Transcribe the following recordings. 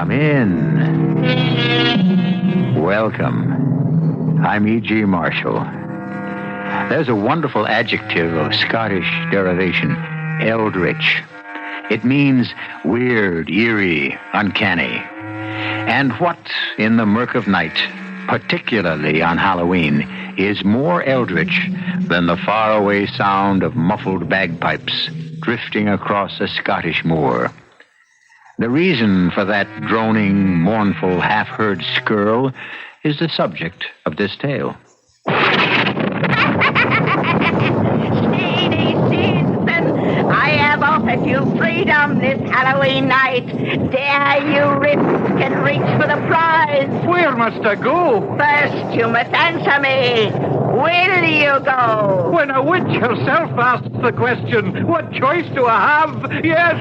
Come in. Welcome. I'm E.G. Marshall. There's a wonderful adjective of Scottish derivation, eldritch. It means weird, eerie, uncanny. And what, in the murk of night, particularly on Halloween, is more eldritch than the faraway sound of muffled bagpipes drifting across a Scottish moor? The reason for that droning, mournful, half-heard skirl is the subject of this tale. I have offered you freedom this Halloween night. Dare you risk and reach for the prize? Where must I go? First, you must answer me. Will you go? When a witch herself asks the question, what choice do I have? Yes.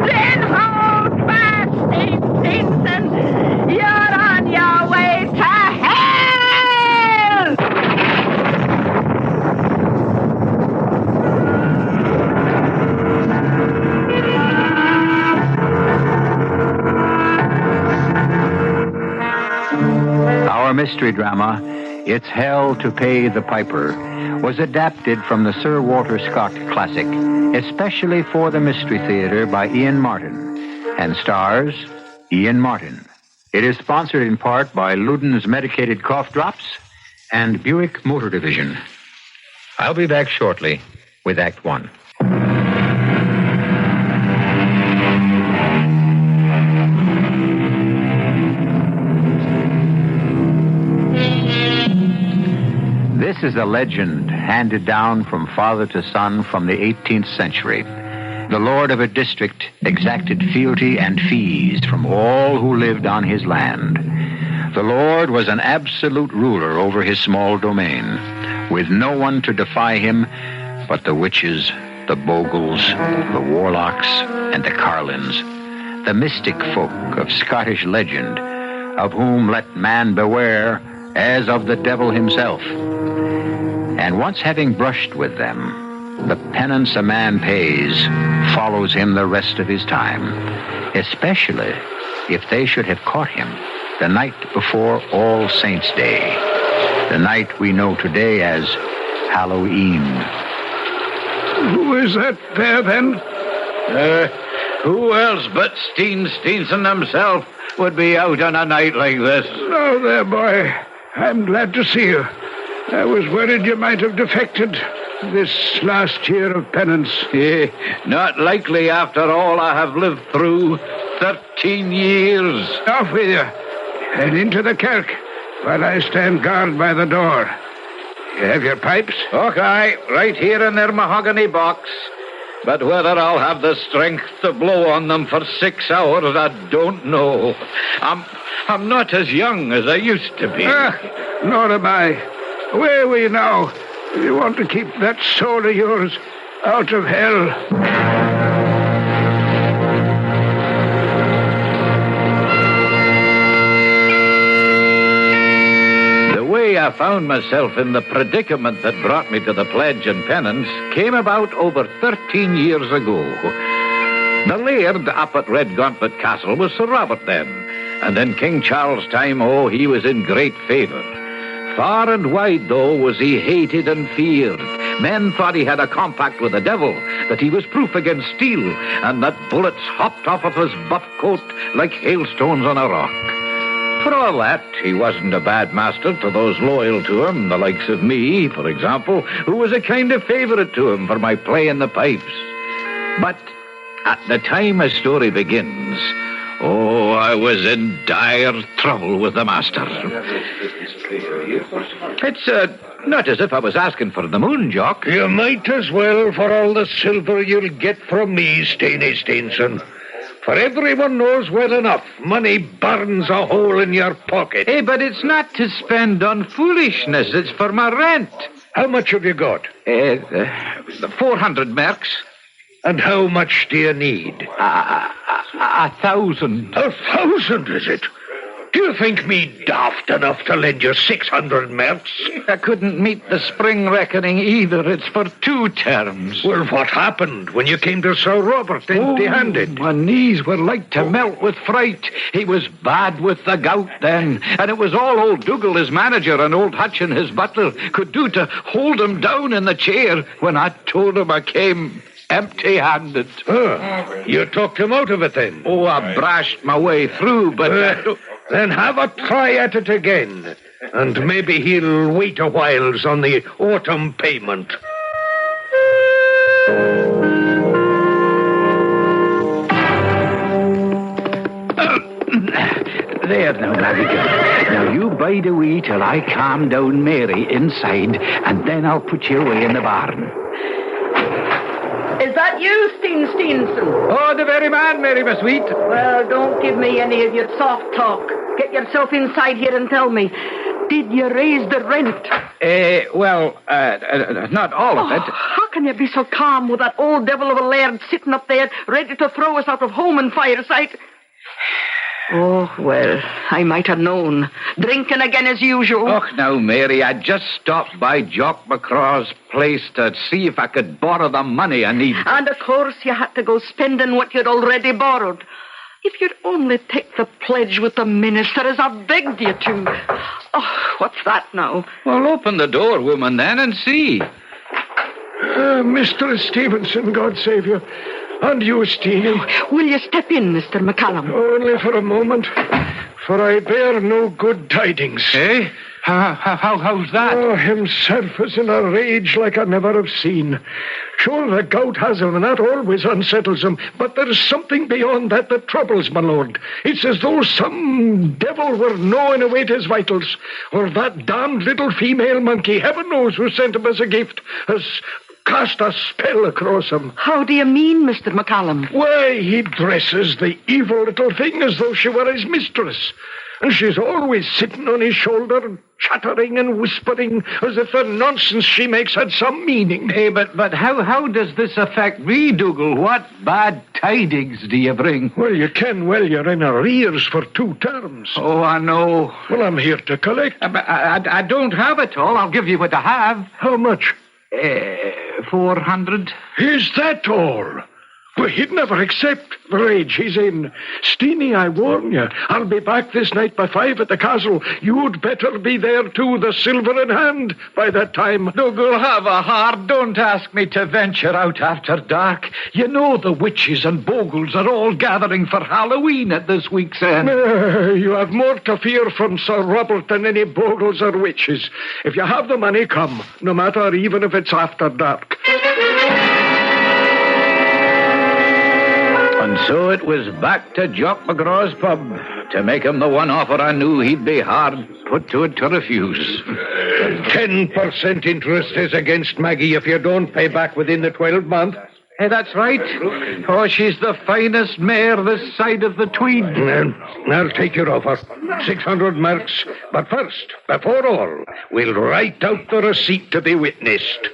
Then hold fast, St. Vincent. You're on your way to hell! Our mystery drama, It's Hell to Pay the Piper, was adapted from the Sir Walter Scott classic, especially for the Mystery Theater by Ian Martin, and stars Ian Martin. It is sponsored in part by Luden's Medicated Cough Drops and Buick Motor Division. I'll be back shortly with Act One. This is a legend handed down from father to son from the 18th century. The lord of a district exacted fealty and fees from all who lived on his land. The lord was an absolute ruler over his small domain, with no one to defy him but the witches, the bogles, the warlocks, and the carlins, the mystic folk of Scottish legend, of whom let man beware as of the devil himself. And once having brushed with them, the penance a man pays follows him the rest of his time, especially if they should have caught him the night before All Saints' Day, the night we know today as Halloween. Who is that there, then? Who else but Steenson himself would be out on a night like this? Oh, there, boy. I'm glad to see you. I was worried you might have defected this last year of penance. Not likely after all I have lived through. 13 years. Off with you, and into the kirk, while I stand guard by the door. You have your pipes? Okay, right here in their mahogany box. But whether I'll have the strength to blow on them for 6 hours, I don't know. I'm not as young as I used to be. Nor am I. Where are we now? You want to keep that soul of yours out of hell. The way I found myself in the predicament that brought me to the pledge and penance came about over 13 years ago. The laird up at Red Gauntlet Castle was Sir Robert then, and in King Charles' time, he was in great favour. Far and wide, though, was he hated and feared. Men thought he had a compact with the devil, that he was proof against steel, and that bullets hopped off of his buff coat like hailstones on a rock. For all that, he wasn't a bad master to those loyal to him, the likes of me, for example, who was a kind of favourite to him for my playing the pipes. But at the time a story begins, I was in dire trouble with the master. It's not as if I was asking for the moon, Jock. You might as well, for all the silver you'll get from me, Steenie Steenson. For everyone knows well enough, money burns a hole in your pocket. Hey, but it's not to spend on foolishness. It's for my rent. How much have you got? 400 merks. And how much do you need? 1,000. 1,000, is it? Do you think me daft enough to lend you 600 merks? I couldn't meet the spring reckoning either. It's for 2 terms. Well, what happened when you came to Sir Robert empty-handed? My knees were like to melt with fright. He was bad with the gout then, and it was all old Dougal, his manager, and old Hutchin, his butler, could do to hold him down in the chair when I told him I came empty-handed. You talked him out of it then? Oh, I brashed my way through, but... Then have a try at it again, and maybe he'll wait a whiles on the autumn payment. There now, laddie girl. Now you bide a wee till I calm down Mary inside, and then I'll put you away in the barn. Is that you, Steenson? Oh, the very man, Mary, my sweet. Well, don't give me any of your soft talk. Get yourself inside here and tell me, did you raise the rent? Not all of it. How can you be so calm with that old devil of a laird sitting up there, ready to throw us out of home and fireside? Oh, well, I might have known. Drinking again as usual. Oh, now, Mary, I just stopped by Jock McCraw's place to see if I could borrow the money I need. And, of course, you had to go spending what you'd already borrowed. If you'd only take the pledge with the minister, as I begged you to. Oh, what's that now? Well, open the door, woman, then, and see. Mr. Stevenson, God save you. And you, Steenie. Will you step in, Mr. McCallum? Only for a moment, for I bear no good tidings. Eh? How's that? Oh, himself is in a rage like I never have seen. Sure, the gout has him, and that always unsettles him, but there's something beyond that that troubles my lord. It's as though some devil were gnawing away at his vitals, or that damned little female monkey, heaven knows who sent him as a gift, has cast a spell across him. How do you mean, Mr. McCallum? Why, he dresses the evil little thing as though she were his mistress. And she's always sitting on his shoulder, chattering and whispering, as if the nonsense she makes had some meaning. Hey, but how does this affect me, Dougal? What bad tidings do you bring? Well, you can. Well, you're in arrears for 2 terms. Oh, I know. Well, I'm here to collect. I don't have it all. I'll give you what I have. How much? 400. Is that all? Well, he'd never accept the rage he's in. Steenie, I warn you, I'll be back this night by 5 at the castle. You'd better be there too, the silver in hand, by that time. Dougal, have a heart. Don't ask me to venture out after dark. You know the witches and bogles are all gathering for Halloween at this week's end. You have more to fear from Sir Robert than any bogles or witches. If you have the money, come, no matter even if it's after dark. And so it was back to Jock McGraw's pub to make him the one offer I knew he'd be hard put to it to refuse. 10% interest is against Maggie if you don't pay back within the 12 months. Hey, that's right. Oh, she's the finest mare this side of the Tweed. I'll take your offer. 600 marks. But first, before all, we'll write out the receipt to be witnessed.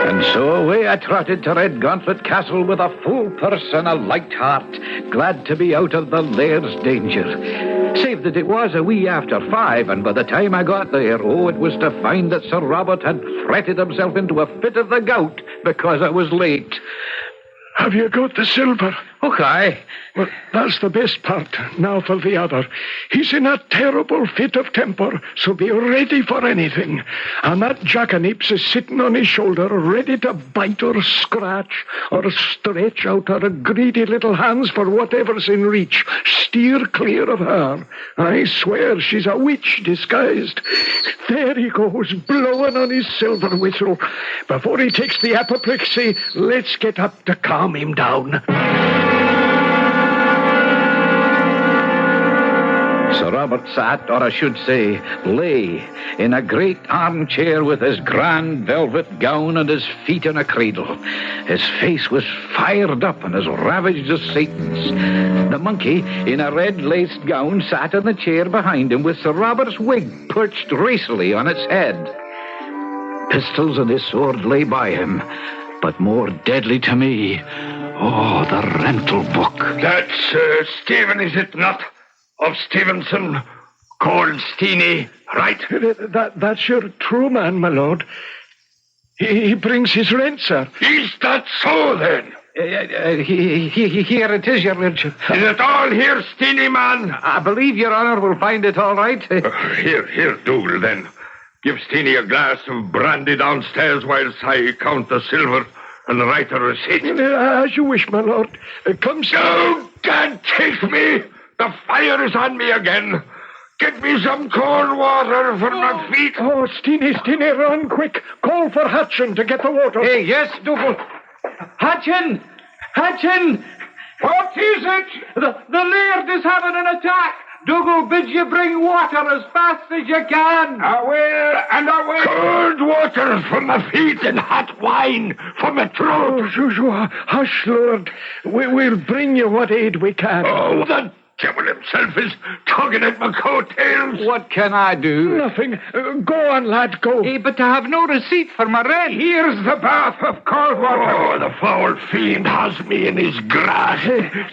And so away I trotted to Redgauntlet Castle with a full purse and a light heart, glad to be out of the laird's danger. Save that it was a wee after 5, and by the time I got there, it was to find that Sir Robert had fretted himself into a fit of the gout because I was late. Have you got the silver? Oh, aye. Well, that's the best part. Now for the other. He's in a terrible fit of temper, so be ready for anything. And that jackanapes is sitting on his shoulder, ready to bite or scratch or stretch out her greedy little hands for whatever's in reach. Steer clear of her. I swear she's a witch disguised. There he goes, blowing on his silver whistle. Before he takes the apoplexy, let's get up to calm him down. Sir Robert sat, or I should say, lay, in a great armchair with his grand velvet gown and his feet in a cradle. His face was fired up and as ravaged as Satan's. The monkey, in a red-laced gown, sat in the chair behind him with Sir Robert's wig perched racily on its head. Pistols and his sword lay by him, but more deadly to me Oh, the rental book. That's Stephen, is it not? Of Stevenson, called Steenie, right? That's your true man, my lord. He brings his rent, sir. Is that so, then? Here it is, your lordship. Is it all here, Steenie, man? I believe your honour will find it all right. Here, Dougal, then. Give Steenie a glass of brandy downstairs whilst I count the silver and write a receipt. As you wish, my lord. Come, sir. Oh, God, take me! The fire is on me again. Get me some cold water for my feet. Oh, Steenie, run quick. Call for Hutchin to get the water. Hey, yes, Dougal. Hutchin! What is it? The laird is having an attack. Dougal bids you bring water as fast as you can. I will. Cold water for my feet and hot wine for my throat. Oh, hush, Lord. We'll bring you what aid we can. Oh, the devil himself is tugging at my coattails. What can I do? Nothing. Go on, lad, go. Hey, but I have no receipt for my rent. Here's the bath of cold water. Oh, the foul fiend has me in his grasp.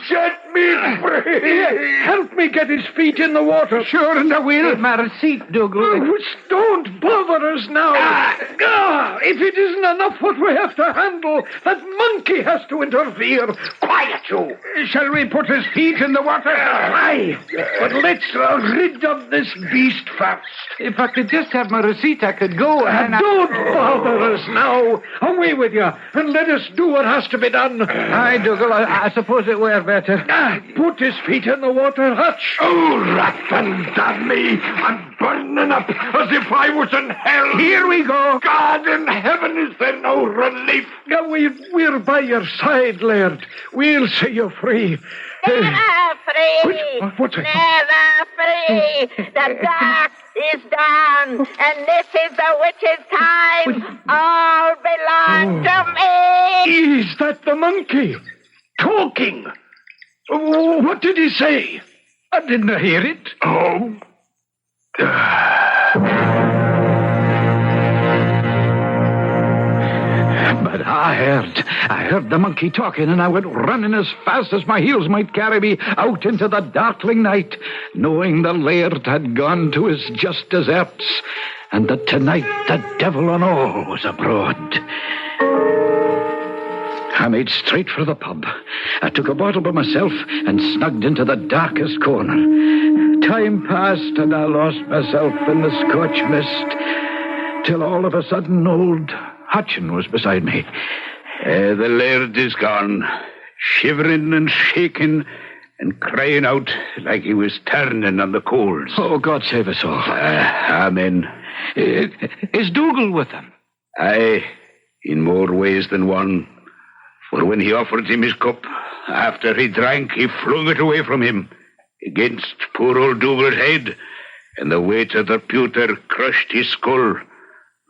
Set me free. Help me get his feet in the water. Sure, and I will. My receipt, Dougal. Don't bother us now. If it isn't enough what we have to handle, that monkey has to interfere. Quiet, you. Shall we put his feet in the water? Aye, but let's rid of this beast first. If I could just have my receipt, I could go. Don't bother us now. Away with you, and let us do what has to be done. Aye, Dougal, I suppose it were better. Put his feet in the water, Hutch. Oh, rat and damn me. I'm burning up as if I was in hell. Here we go. God in heaven, is there no relief? We're by your side, Laird. We'll see you free. Never free. What's it? Never free. The dark is done, and this is the witch's time. All belong to me. Is that the monkey? Talking. What did he say? I didn't hear it. Oh. But I heard the monkey talking, and I went running as fast as my heels might carry me out into the darkling night, knowing the laird had gone to his just deserts, and that tonight the devil and all was abroad. I made straight for the pub. I took a bottle by myself and snugged into the darkest corner. Time passed, and I lost myself in the Scotch mist, till all of a sudden old Hutchin was beside me. The laird is gone, shivering and shaking and crying out like he was turning on the coals. Oh, God save us all. Amen. Is Dougal with him? Aye, in more ways than one. For when he offered him his cup, after he drank, he flung it away from him against poor old Dougal's head, and the weight of the pewter crushed his skull.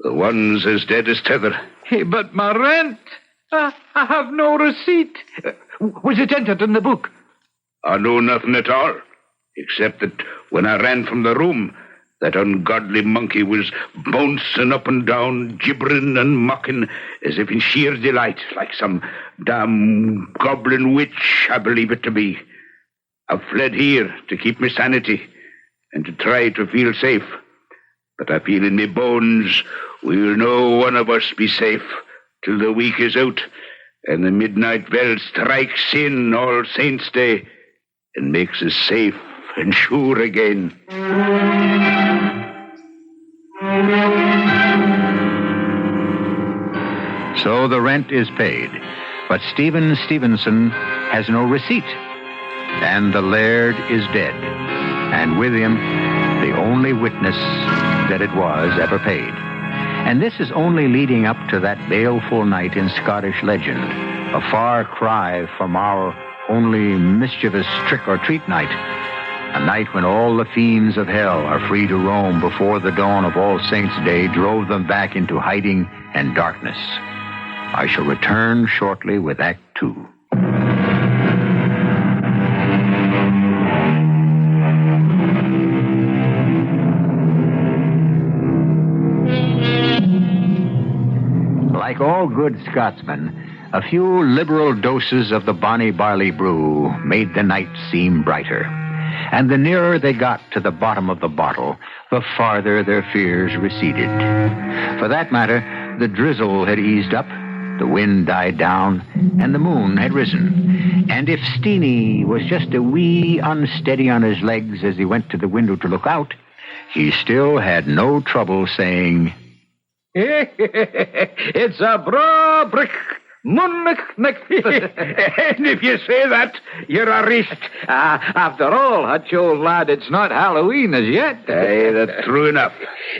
The one's as dead as tether. Hey, but my rent. I have no receipt. Was it entered in the book? I know nothing at all, except that when I ran from the room, that ungodly monkey was bouncing up and down, gibbering and mocking, as if in sheer delight, like some damn goblin witch, I believe it to be. I've fled here to keep my sanity and to try to feel safe. But I feel in my bones we'll no one of us be safe till the week is out and the midnight bell strikes in All Saints' Day and makes us safe and sure again. So the rent is paid, but Stephen Stevenson has no receipt. And the laird is dead, and with him the only witness that it was ever paid. And this is only leading up to that baleful night in Scottish legend, a far cry from our only mischievous trick-or-treat night, a night when all the fiends of hell are free to roam before the dawn of All Saints' Day drove them back into hiding and darkness. I shall return shortly with Act 2. Like all good Scotsmen, A few liberal doses of the bonny barley brew made the night seem brighter. And the nearer they got to the bottom of the bottle, the farther their fears receded. For that matter, the drizzle had eased up, the wind died down, and the moon had risen. And if Steenie was just a wee unsteady on his legs as he went to the window to look out, he still had no trouble saying, It's a bra brick. And if you say that, you're a wrist. After all, Hutch, old lad, it's not Halloween as yet. Aye, that's true enough.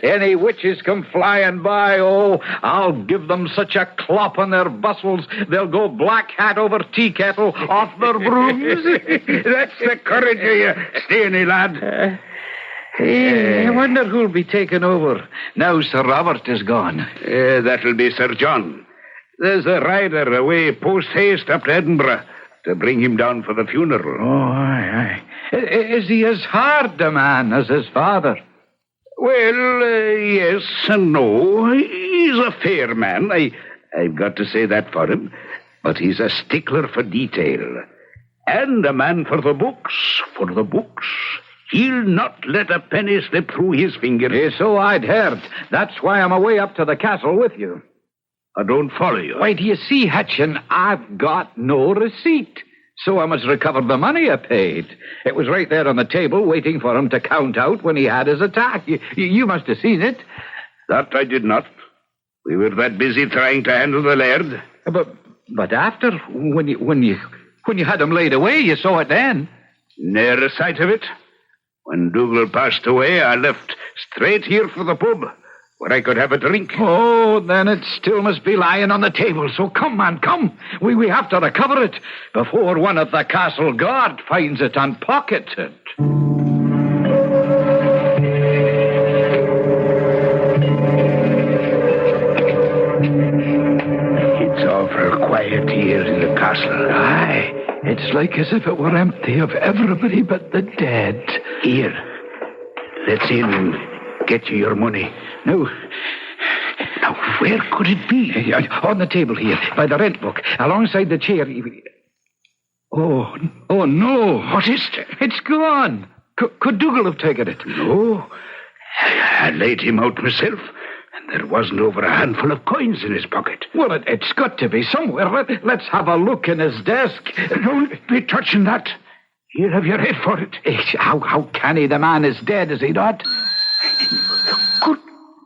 Any witches come flying by, I'll give them such a clop on their bustles, they'll go black hat over tea kettle off their brooms. That's the courage of you, Steenie, lad. I wonder who'll be taking over now Sir Robert is gone. That'll be Sir John. There's a rider away post-haste up to Edinburgh to bring him down for the funeral. Oh, aye. Is he as hard a man as his father? Well, yes and no. He's a fair man. I've got to say that for him. But he's a stickler for detail. And a man for the books. For the books. He'll not let a penny slip through his fingers. So I'd heard. That's why I'm away up to the castle with you. I don't follow you. Why, do you see, Hutchin, I've got no receipt. So I must recover the money I paid. It was right there on the table waiting for him to count out when he had his attack. You must have seen it. That I did not. We were that busy trying to handle the laird. But after, when you had him laid away, you saw it then. Ne'er a sight of it. When Dougal passed away, I left straight here for the pub, where I could have a drink. Oh, then it still must be lying on the table. So come, man, come. We have to recover it before one of the castle guard finds it and pockets it. It's awful quiet here in the castle. Aye, it's like as if it were empty of everybody but the dead. Here, let's in and get you your money. Now, where could it be? On the table here, by the rent book, alongside the chair. Oh, no. What is it? It's gone. Could Dougal have taken it? No. I laid him out myself, and there wasn't over a handful of coins in his pocket. Well, it's got to be somewhere. Let's have a look in his desk. Don't be touching that. Here, have your head for it. How canny the man is dead, is he not? Good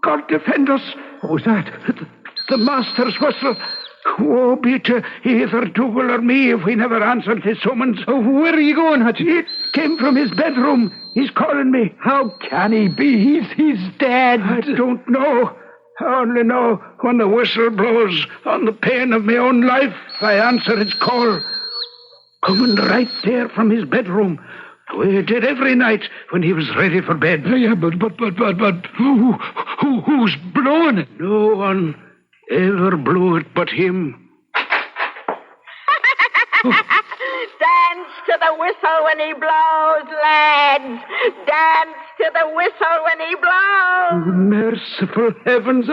God defend us. What was that? The master's whistle. Woe be to either Dougal or me if we never answered his summons. Oh, where are you going, Hutchins? It came from his bedroom. He's calling me. How can he be? He's dead. I don't know. I only know when the whistle blows on the pain of my own life, I answer its call. Coming right there from his bedroom, the way he did every night when he was ready for bed. Yeah, but who's blowing it? No one ever blew it but him. Dance to the whistle when he blows, lads. Dance to the whistle when he blows. Merciful heavens,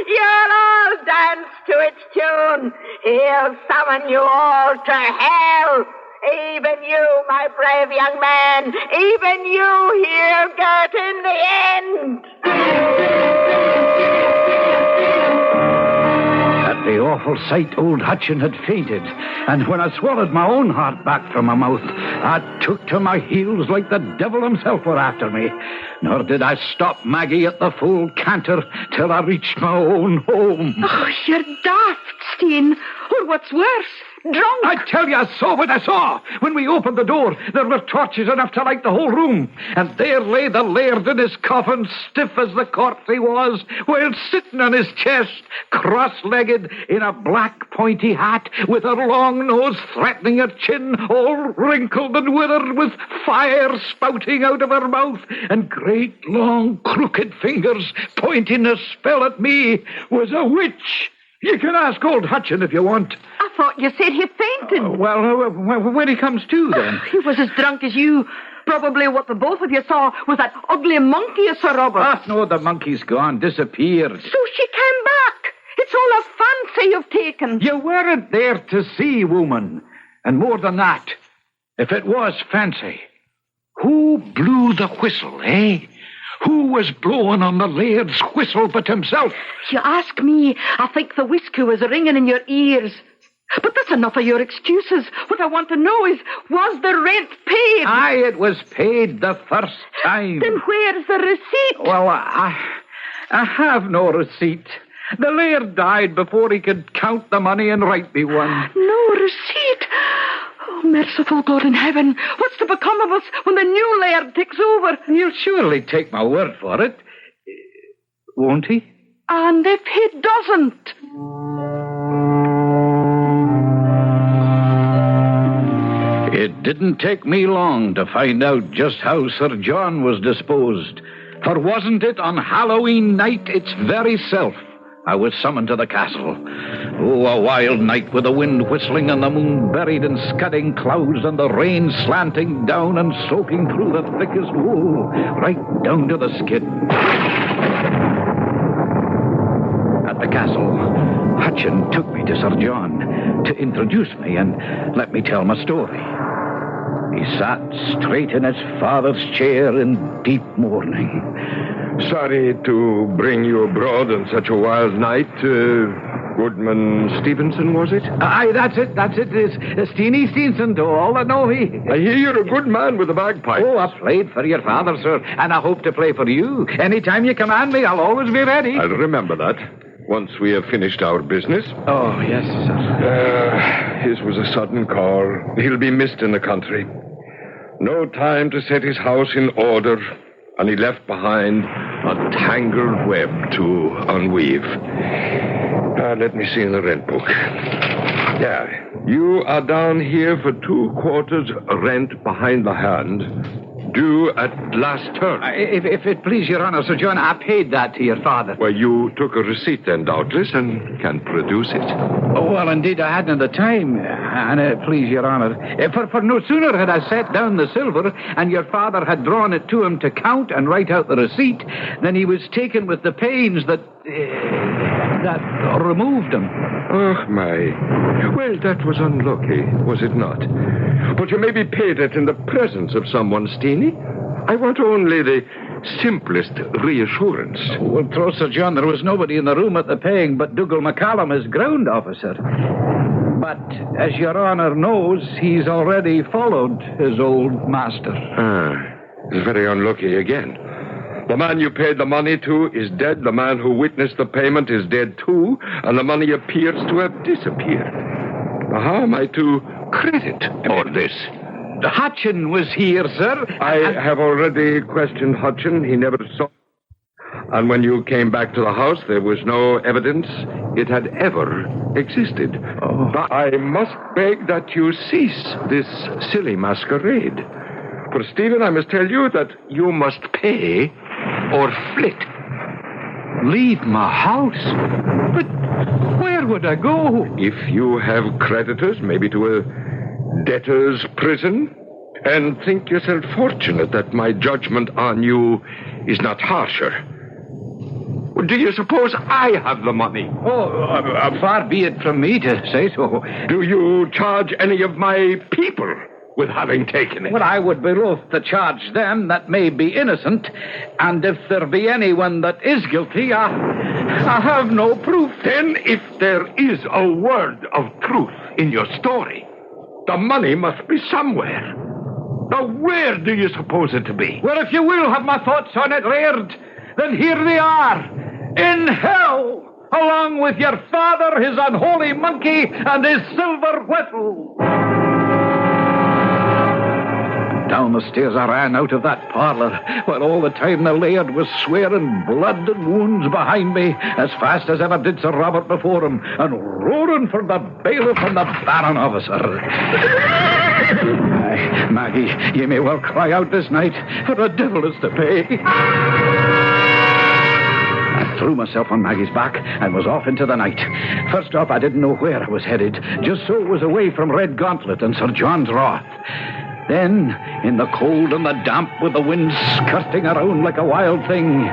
You'll all dance to its tune. He'll summon you all to hell. Even you, my brave young man. Even you he'll get in the end. At the awful sight, old Hutchin had fainted, and when I swallowed my own heart back from my mouth, I took to my heels like the devil himself were after me. Nor did I stop Maggie at the full canter till I reached my own home. Oh, you're daft, Steen. Or what's worse, drunk. I tell you, I saw what I saw. When we opened the door, there were torches enough to light the whole room. And there lay the laird in his coffin, stiff as the corpse he was, while sitting on his chest, cross-legged, in a black pointy hat, with her long nose threatening her chin, all wrinkled and withered, with fire spouting out of her mouth, and great, long, crooked fingers pointing a spell at me, was a witch. You can ask old Hutchin if you want. I thought you said he fainted. When he comes to, then. He was as drunk as you. Probably what the both of you saw was that ugly monkey of Sir Robert. No, the monkey's gone, disappeared. So she came taken. You weren't there to see, woman. And more than that, if it was fancy, who blew the whistle, eh? Who was blowing on the laird's whistle but himself? You ask me, I think the whiskey was ringing in your ears. But that's enough of your excuses. What I want to know is, was the rent paid? Aye, it was paid the first time. Then where's the receipt? Well, I have no receipt. The laird died before he could count the money and write me one. No receipt? Oh, merciful God in heaven. What's to become of us when the new laird takes over? He'll surely take my word for it. Won't he? And if he doesn't? It didn't take me long to find out just how Sir John was disposed. For wasn't it on Halloween night its very self I was summoned to the castle? Oh, a wild night with the wind whistling and the moon buried in scudding clouds and the rain slanting down and soaking through the thickest wool, right down to the skin. At the castle, Hutchin took me to Sir John to introduce me and let me tell my story. He sat straight in his father's chair in deep mourning. Sorry to bring you abroad on such a wild night. Goodman Stevenson, was it? Aye, that's it. It's Steenie Stevenson, to all that know me. I hear you're a good man with the bagpipes. Oh, I played for your father, sir, and I hope to play for you. Anytime you command me, I'll always be ready. I'll remember that, once we have finished our business. Oh, yes, sir. His was a sudden call. He'll be missed in the country. No time to set his house in order, and he left behind a tangled web to unweave. Let me see in the rent book. Yeah, you are down here for 2 quarters rent behind the hand, due at last term. If it please your honor, Sir John, I paid that to your father. Well, you took a receipt then, doubtless, and can produce it. Oh, well, indeed, I hadn't the time, and please your honor. For no sooner had I set down the silver, and your father had drawn it to him to count and write out the receipt, than he was taken with the pains that removed him. Oh, my. Well, that was unlucky, was it not? But you may be paid it in the presence of someone, Steenie. I want only the simplest reassurance. Well, troth, Sir John, there was nobody in the room at the paying but Dougal McCallum, his ground officer. But, as your honor knows, he's already followed his old master. It's very unlucky again. The man you paid the money to is dead. The man who witnessed the payment is dead too. And the money appears to have disappeared. Now, how am I to credit all this? Hutchin was here, sir. I have already questioned Hutchin. He never saw. And when you came back to the house, there was no evidence it had ever existed. Oh. But I must beg that you cease this silly masquerade. For, Stephen, I must tell you that you must pay or flit. Leave my house? But where would I go? If you have creditors, maybe to a debtor's prison, and think yourself fortunate that my judgment on you is not harsher. Do you suppose I have the money? Oh, far be it from me to say so. Do you charge any of my people with having taken it? Well, I would be loath to charge them that may be innocent, and if there be anyone that is guilty, I have no proof. Then, if there is a word of truth in your story, the money must be somewhere. Now, where do you suppose it to be? Well, if you will have my thoughts on it, Laird, then here they are. In hell, along with your father, his unholy monkey, and his silver whistle. Down the stairs I ran out of that parlour, while all the time the laird was swearing blood and wounds behind me, as fast as ever did Sir Robert before him, and roaring for the bailiff and the baron officer. Aye, Maggie, ye may well cry out this night, for the devil is to pay. I threw myself on Maggie's back and was off into the night. First off, I didn't know where I was headed, just so it was away from Red Gauntlet and Sir John's wrath. Then, in the cold and the damp, with the wind skirting around like a wild thing,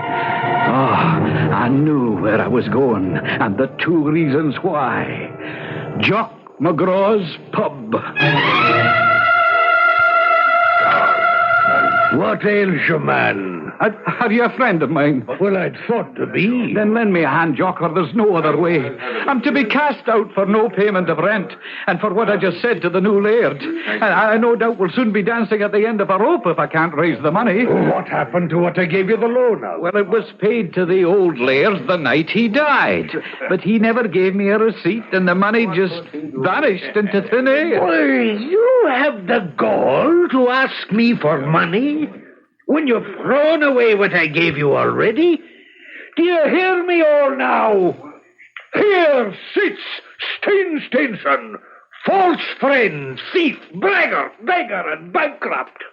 I knew where I was going, and the 2 reasons why. Jock McGraw's pub. What ails you, man? Are you a friend of mine? Well, I'd thought to be. Then lend me a hand, Jock, or there's no other way. I'm to be cast out for no payment of rent, and for what I just said to the new laird. And I no doubt will soon be dancing at the end of a rope if I can't raise the money. What happened to what I gave you the loan of? Well, it was paid to the old laird the night he died. But he never gave me a receipt, and the money just vanished into thin air. Well, you have the gall to ask me for money when you've thrown away what I gave you already? Do you hear me all now? Here sits Steenson, false friend, thief, beggar, and bankrupt.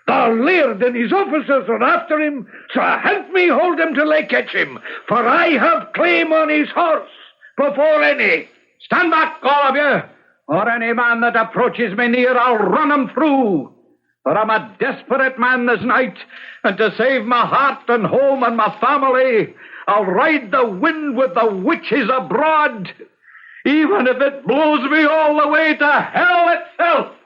The laird and his officers are after him, so help me hold him till I catch him, for I have claim on his horse before any. Stand back, all of you, or any man that approaches me near, I'll run him through. For I'm a desperate man this night, and to save my heart and home and my family, I'll ride the wind with the witches abroad, even if it blows me all the way to hell itself.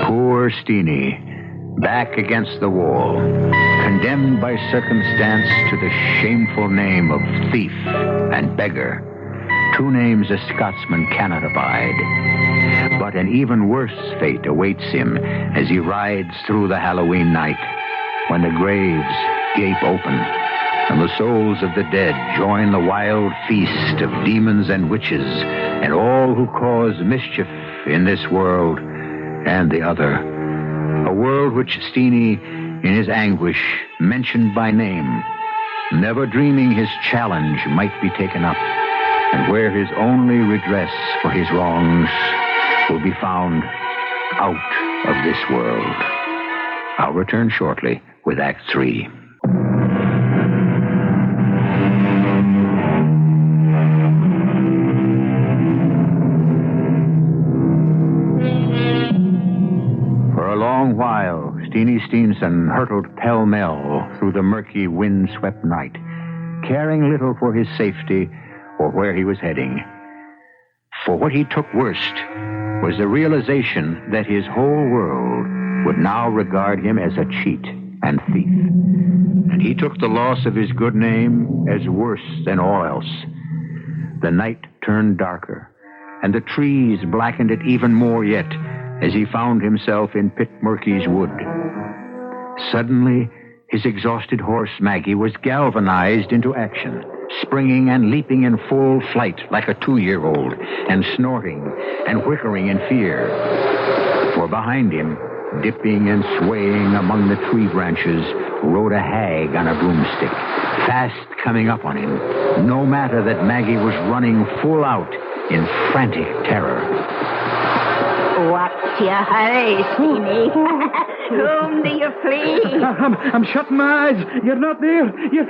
Poor Steenie, back against the wall, condemned by circumstance to the shameful name of thief and beggar. 2 names a Scotsman cannot abide. But an even worse fate awaits him as he rides through the Halloween night, when the graves gape open and the souls of the dead join the wild feast of demons and witches and all who cause mischief in this world and the other. A world which Steenie, in his anguish, mentioned by name, never dreaming his challenge might be taken up, and where his only redress for his wrongs will be found out of this world. I'll return shortly with Act 3. For a long while, Steenie Steenson hurtled pell-mell through the murky, wind-swept night, caring little for his safety or where he was heading. For what he took worst was the realization that his whole world would now regard him as a cheat and thief. And he took the loss of his good name as worse than all else. The night turned darker, and the trees blackened it even more yet as he found himself in Pitmurky's wood. Suddenly, his exhausted horse, Maggie, was galvanized into action, springing and leaping in full flight like a 2-year-old, and snorting and whickering in fear. For behind him, dipping and swaying among the tree branches, rode a hag on a broomstick, fast coming up on him, no matter that Maggie was running full out in frantic terror. What's your hurry, Steenie? Whom do you flee? I'm shutting my eyes. You're not there.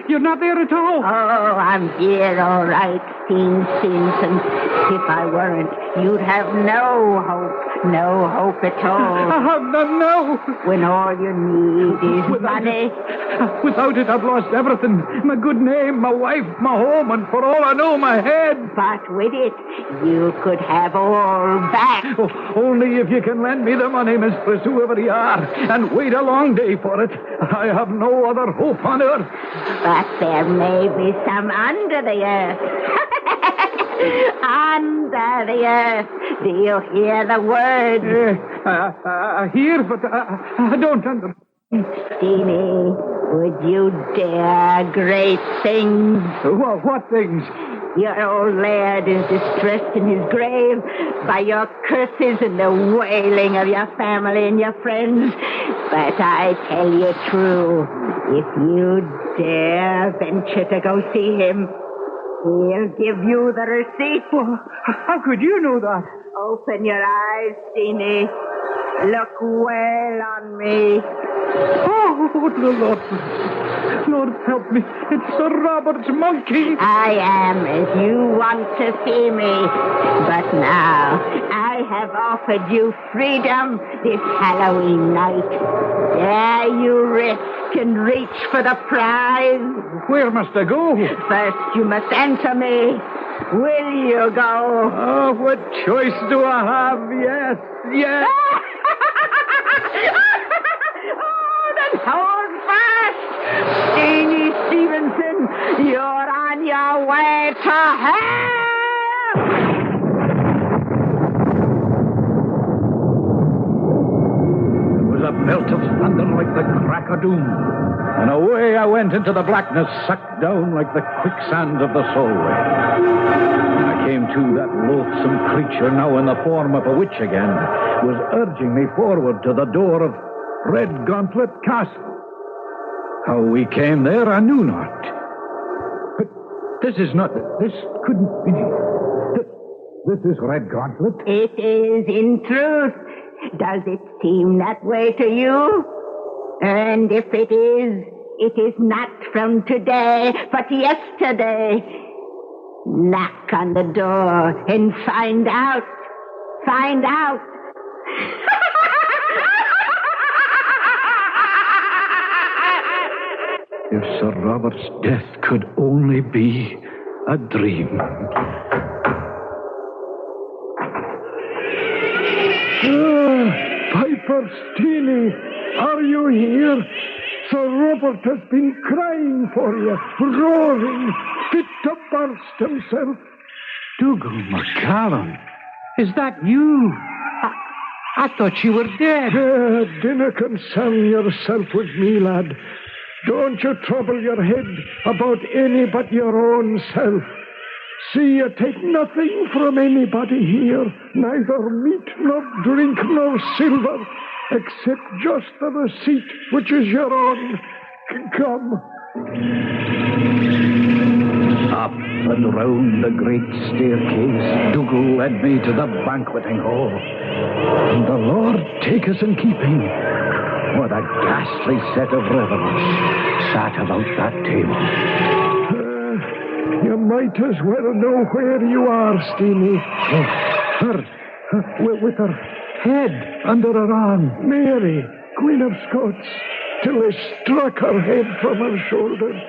You're not there at all. Oh, I'm here, all right, Steenson. If I weren't, you'd have no hope at all. I have none now. When all you need is money. Without it, I've lost everything. My good name, my wife, my home, and for all I know, my head. But with it, you could have all back. Oh, only if you can lend me the money, mistress, whoever you are, and wait a long day for it. I have no other hope on earth. But there may be some under the earth. Under the earth. Do you hear the word? I hear, but I don't understand. Steenie, would you dare great things? What things? Your old laird is distressed in his grave by your curses and the wailing of your family and your friends. But I tell you true, if you dare venture to go see him, he'll give you the receipt. How could you know that? Open your eyes, Steenie. Look well on me. Oh, Lord, help me. It's Sir Robert's monkey. I am as you want to see me. But now, I have offered you freedom this Halloween night. Dare you risk and reach for the prize? Where must I go? First, you must answer me. Will you go? Oh, what choice do I have? Yes, yes. Oh, then hold fast. Steenie Stevenson, you're on your way to hell. A belt of thunder like the crack of doom, and away I went into the blackness, sucked down like the quicksand of the Solway. When I came to, that loathsome creature, now in the form of a witch again, was urging me forward to the door of Red Gauntlet Castle. How we came there, I knew not. But this couldn't be. This is Red Gauntlet. It is, in truth. Does it seem that way to you? And if it is not from today, but yesterday. Knock on the door and find out. Find out. If Sir Robert's death could only be a dream. Piper Steenie, are you here? Sir Robert has been crying for you, roaring, fit to burst himself. Dougal MacCallum, is that you? I thought you were dead. Dinna concern yourself with me, lad. Don't you trouble your head about any but your own self. See, you take nothing from anybody here, neither meat nor drink nor silver, except just the receipt, which is your own. Come. Up and round the great staircase, Dougal led me to the banqueting hall. And the Lord take us in keeping. What a ghastly set of revellers sat about that table. You might as well know where you are, Steenie. With her head under her arm. Mary, Queen of Scots, till they struck her head from her shoulders.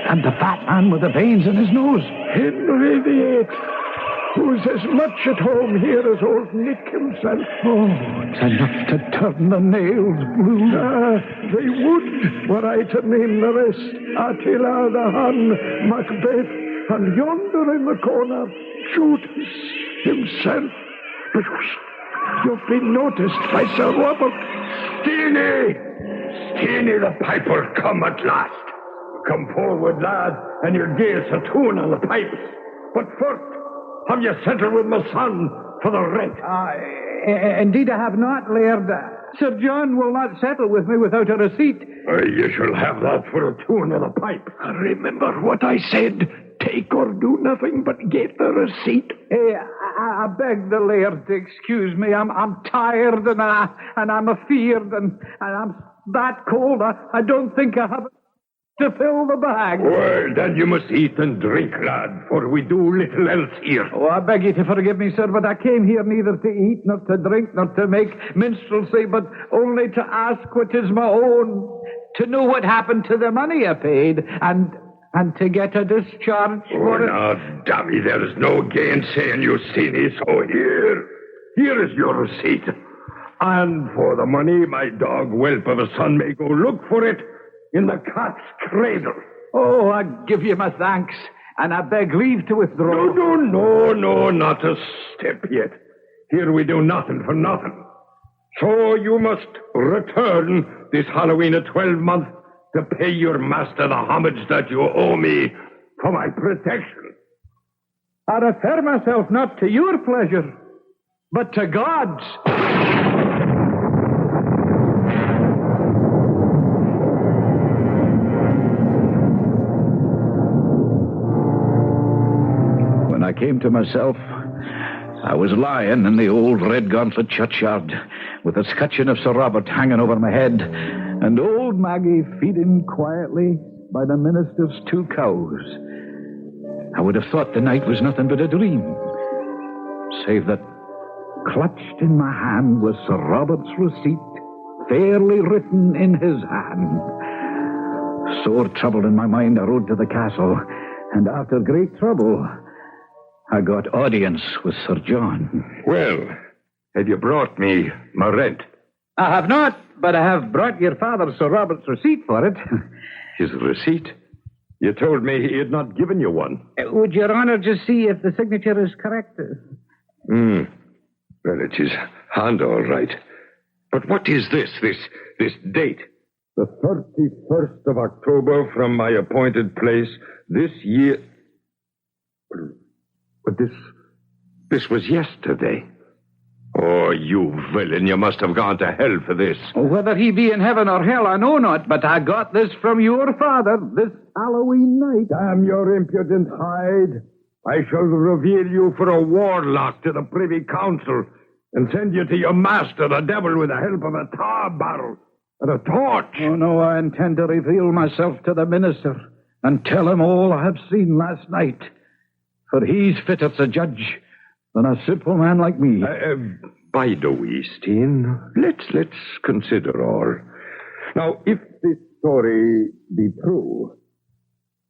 And the fat man with the veins in his nose. Henry VIII, who's as much at home here as old Nick himself. Oh, it's enough to turn the nails blue. They would, were I to name the rest. Attila the Hun, Macbeth, and yonder in the corner, Judas himself. But you've been noticed by Sir Robert. Steenie the piper come at last. Come forward, lad, and you'll give us a tune on the pipes. But first, have you settled with my son for the rent? Indeed I have not, Laird. Sir John will not settle with me without a receipt. You shall have that for a tune of the pipe. Remember what I said. Take or do nothing but get the receipt. I beg the Laird to excuse me. I'm tired and I'm afeard and I'm that cold. I don't think I have to fill the bag. Well, then you must eat and drink, lad, for we do little else here. Oh, I beg you to forgive me, sir, but I came here neither to eat, nor to drink, nor to make minstrelsy, but only to ask what is my own, to know what happened to the money I paid, and to get a discharge for it. Now, dammy, there is no gainsaying you, Steenie, so here is your receipt. And for the money, my dog whelp of a son may go look for it in the cat's cradle. Oh, I give you my thanks, and I beg leave to withdraw. No, not a step yet. Here we do nothing for nothing. So you must return this Halloween a 12-month to pay your master the homage that you owe me for my protection. I refer myself not to your pleasure, but to God's. When I came to myself, I was lying in the old Red Gauntlet churchyard with the scutcheon of Sir Robert hanging over my head and old Maggie feeding quietly by the minister's 2 cows. I would have thought the night was nothing but a dream, save that clutched in my hand was Sir Robert's receipt, fairly written in his hand. Sore troubled in my mind, I rode to the castle, and after great trouble, I got audience with Sir John. Well, have you brought me my rent? I have not, but I have brought your father Sir Robert's receipt for it. His receipt? You told me he had not given you one. Would your honor just see if the signature is correct? Well, it is hand all right. But what is this date? The 31st of October from my appointed place this year. But this was yesterday. Oh, you villain, you must have gone to hell for this. Whether he be in heaven or hell, I know not, but I got this from your father this Halloween night. Damn your impudent hide. I shall reveal you for a warlock to the Privy Council and send you to your master, the devil, with the help of a tar barrel and a torch. Oh, no, I intend to reveal myself to the minister and tell him all I have seen last night. For he's fitter to judge than a simple man like me. By the way, Steen, let's consider all. Now, if this story be true,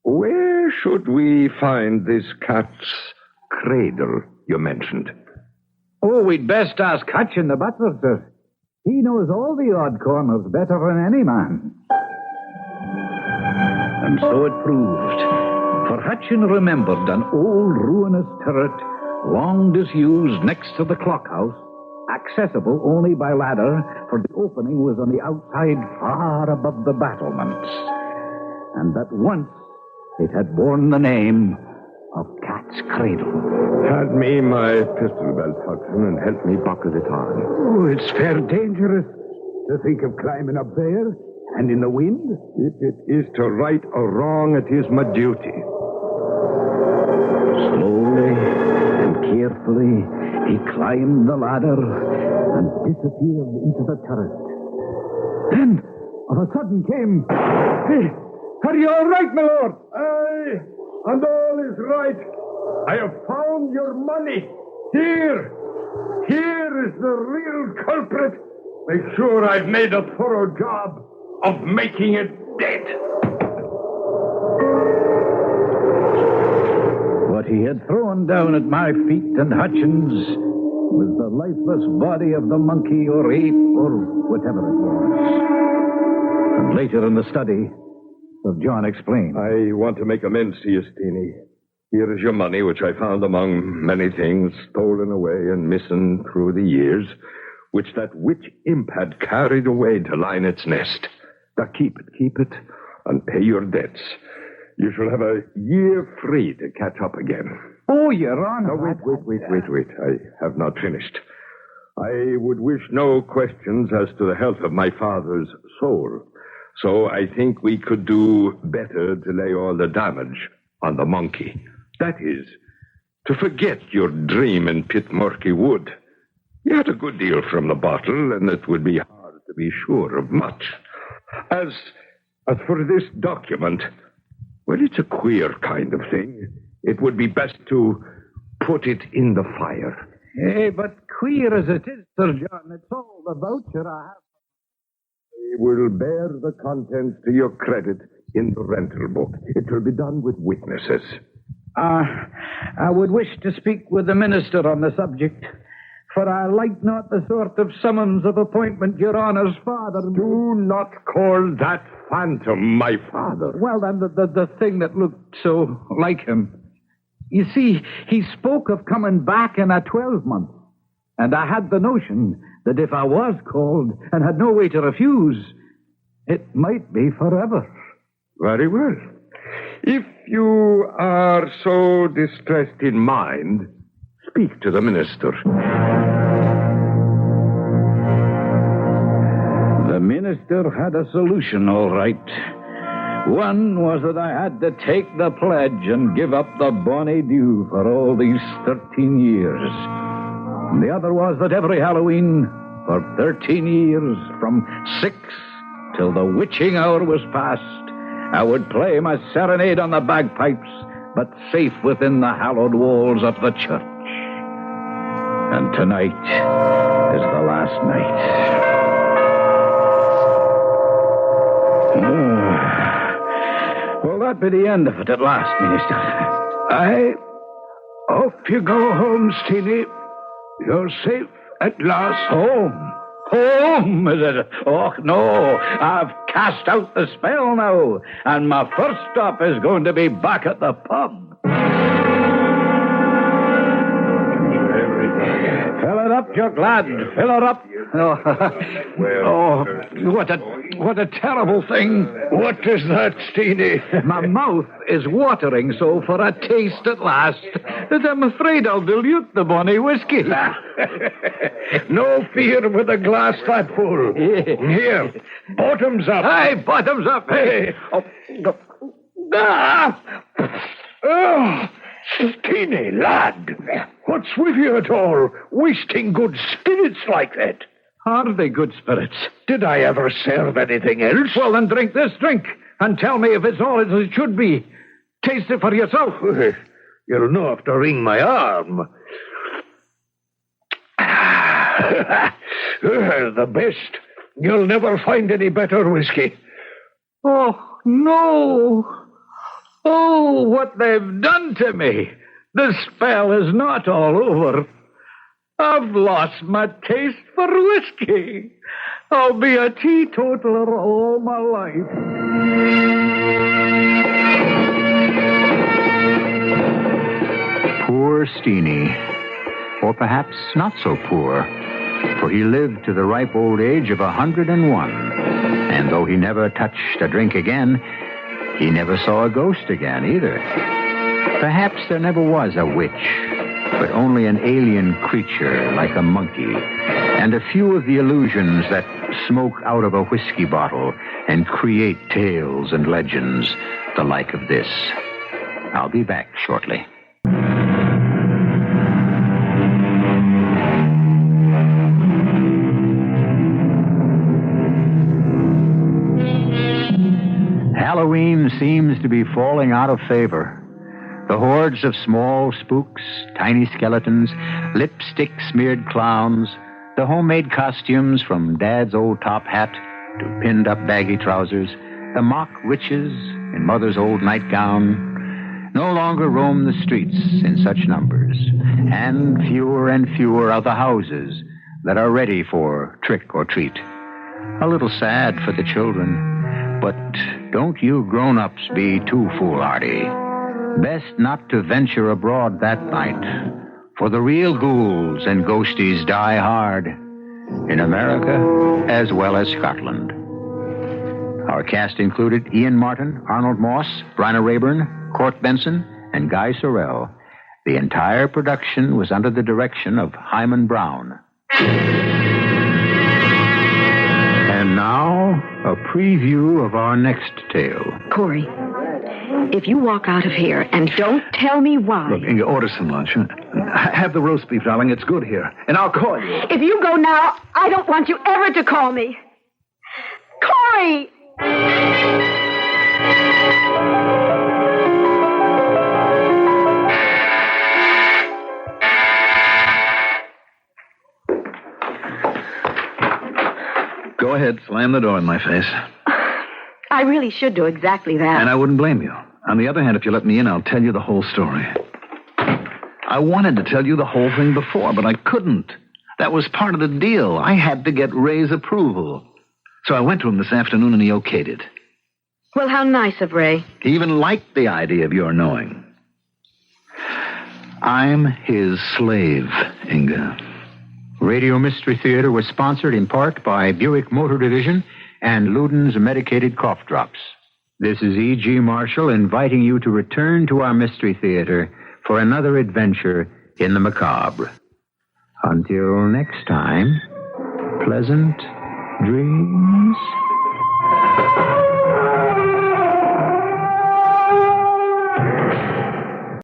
where should we find this cat's cradle you mentioned? Oh, we'd best ask Hutchin, the butler, sir. He knows all the odd corners better than any man. And so it proved. For Hutchin remembered an old ruinous turret, long disused next to the clock house, accessible only by ladder, for the opening was on the outside far above the battlements. And that once it had borne the name of Cat's Cradle. Hand me my pistol belt, Hudson, and help me buckle it on. Oh, it's fair dangerous to think of climbing up there and in the wind. If it is to right or wrong, it is my duty. Slowly and carefully, he climbed the ladder and disappeared into the turret. Then, of a sudden came... Hey, are you all right, my lord? Aye, and all is right. I have found your money. Here is the real culprit. Make sure I've made a thorough job of making it dead. What he had thrown down at my feet and Hutchins was the lifeless body of the monkey or ape or whatever it was. And later in the study, Sir John explained. I want to make amends to you, Steenie. Here is your money, which I found among many things stolen away and missing through the years, which that witch imp had carried away to line its nest. Now keep it, and pay your debts. You shall have a year free to catch up again. Oh, Your Honor. Now, wait. I have not finished. I would wish no questions as to the health of my father's soul. So I think we could do better to lay all the damage on the monkey. That is, to forget your dream in Pitmurky Wood. You had a good deal from the bottle, and it would be hard to be sure of much. As for this document, well, it's a queer kind of thing. It would be best to put it in the fire. Hey, but queer as it is, Sir John, it's all the voucher I have. I will bear the contents to your credit in the rental book. It will be done with witnesses. I would wish to speak with the minister on the subject, for I like not the sort of summons of appointment your honor's father... Do not call that phantom my father. Well, then, the thing that looked so like him. You see, he spoke of coming back in a 12-month, and I had the notion that if I was called and had no way to refuse, it might be forever. Very well. If you are so distressed in mind, speak to the minister. The minister had a solution, all right. One was that I had to take the pledge and give up the bonny due for all these 13 years. And the other was that every Halloween, for 13 years, from 6 till the witching hour was past, I would play my serenade on the bagpipes, but safe within the hallowed walls of the church. And tonight is the last night. Will that be the end of it at last, Minister? Aye. Off you go home, Steenie. You're safe at last. Home? Home, is it? Oh, no. I've cast out the spell now, and my first stop is going to be back at the pub. Fill it up, Jock lad. Fill it up. Oh, what a terrible thing. What is that, Steenie? My mouth is watering so for a taste at last that I'm afraid I'll dilute the bonny whiskey. No fear with a glass that full. Here, bottoms up. Aye, bottoms up. Hey. Oh, Steenie, lad. What's with you at all? Wasting good spirits like that. Are they good spirits? Did I ever serve anything else? Well, then drink this drink and tell me if it's all as it should be. Taste it for yourself. You'll know have to wring my arm. The best. You'll never find any better whiskey. Oh, no. Oh, what they've done to me. The spell is not all over. I've lost my taste for whiskey. I'll be a teetotaler all my life. Poor Steenie. Or perhaps not so poor, for he lived to the ripe old age of 101. And though he never touched a drink again, he never saw a ghost again either. Perhaps there never was a witch, but only an alien creature like a monkey, and a few of the illusions that smoke out of a whiskey bottle and create tales and legends, the like of this. I'll be back shortly. Halloween seems to be falling out of favor. The hordes of small spooks, tiny skeletons, lipstick-smeared clowns, the homemade costumes from Dad's old top hat to pinned-up baggy trousers, the mock witches in Mother's old nightgown, no longer roam the streets in such numbers, and fewer are the houses that are ready for trick or treat. A little sad for the children, but don't you grown-ups be too foolhardy. Best not to venture abroad that night, for the real ghouls and ghosties die hard, in America as well as Scotland. Our cast included Ian Martin, Arnold Moss, Bryna Rayburn, Court Benson, and Guy Sorrell. The entire production was under the direction of Hyman Brown. And now, a preview of our next tale. Corey, if you walk out of here and don't tell me why... Look, Inga, order some lunch. Have the roast beef, darling. It's good here. And I'll call you. If you go now, I don't want you ever to call me. Corey! Go ahead, slam the door in my face. I really should do exactly that. And I wouldn't blame you. On the other hand, if you let me in, I'll tell you the whole story. I wanted to tell you the whole thing before, but I couldn't. That was part of the deal. I had to get Ray's approval. So I went to him this afternoon and he okayed it. Well, how nice of Ray. He even liked the idea of your knowing. I'm his slave, Inga. Radio Mystery Theater was sponsored in part by Buick Motor Division and Luden's Medicated Cough Drops. This is E.G. Marshall inviting you to return to our Mystery Theater for another adventure in the macabre. Until next time, pleasant dreams.